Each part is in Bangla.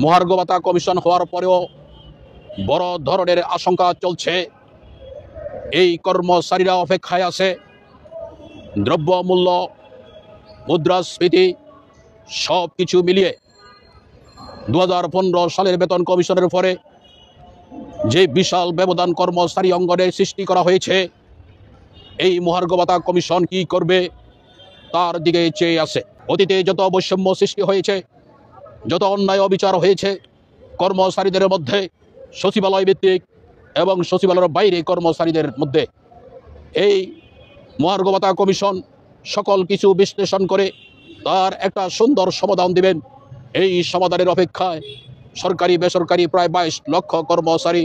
মহার্ঘ ভাতা কমিশন হওয়ার পরেও বড় ধরনের আশঙ্কা চলছে। এই কর্মচারীরা অপেক্ষায় আছে। দ্রব্যমূল্য, মুদ্রাস্ফীতি সব কিছু মিলিয়ে 2015 সালের বেতন কমিশনের পরে যে বিশাল ব্যবধান কর্মচারী অঙ্গনে সৃষ্টি করা হয়েছে, এই মহার্ঘ ভাতা কমিশন কি করবে তার দিকে চেয়ে আছে। অতীতে যত বৈষম্য সৃষ্টি হয়েছে, যত অন্যায় অবিচার হয়েছে কর্মচারীদের মধ্যে, সচিবালয় ভিত্তিক এবং সচিবালয়ের বাইরে কর্মচারীদের মধ্যে, এই মহার্ঘ ভাতা কমিশন সকল কিছু বিশ্লেষণ করে তার একটা সুন্দর সমাধান দিবেন। এই সমাধানের অপেক্ষায় সরকারি বেসরকারি প্রায় 22 লক্ষ কর্মচারী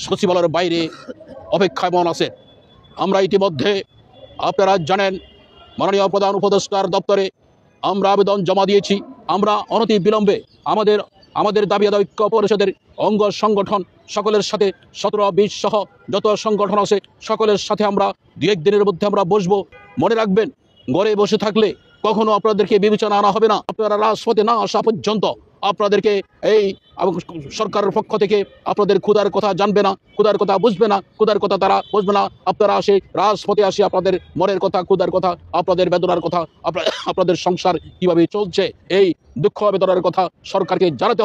সচিবালয়ের বাইরে অপেক্ষায়মান আছে। আমরা ইতিমধ্যে, আপনারা জানেন, মাননীয় প্রধান উপদেষ্টার দপ্তরে আমরা আবেদন জমা দিয়েছি। আমরা অনতি বিলম্বে আমাদের দাবি আদায় ঐক্য পরিষদের অঙ্গ সংগঠন সকলের সাথে 17-20 সহ যত সংগঠন আছে সকলের সাথে আমরা 2-1 দিনের মধ্যে আমরা বসবো। মনে রাখবেন, ঘরে বসে থাকলে কখনো আপনাদেরকে বিবেচনা আনা হবে না। আপনারা রাজপথে না আসা পর্যন্ত আপনাদেরকে এই সরকারের পক্ষ থেকে আপনাদের ক্ষুধার কথা জানবে না, ক্ষুধার কথা বুঝবে না, ক্ষুধার কথা তারা বুঝবে না। আপনারা আসে রাজপথে আসে আপনাদের মনের কথা, ক্ষুধার কথা, আপনাদের বেদনার কথা, আপনাদের সংসার কিভাবে চলছে এই দুঃখ বেদনার কথা সরকারকে জানাতে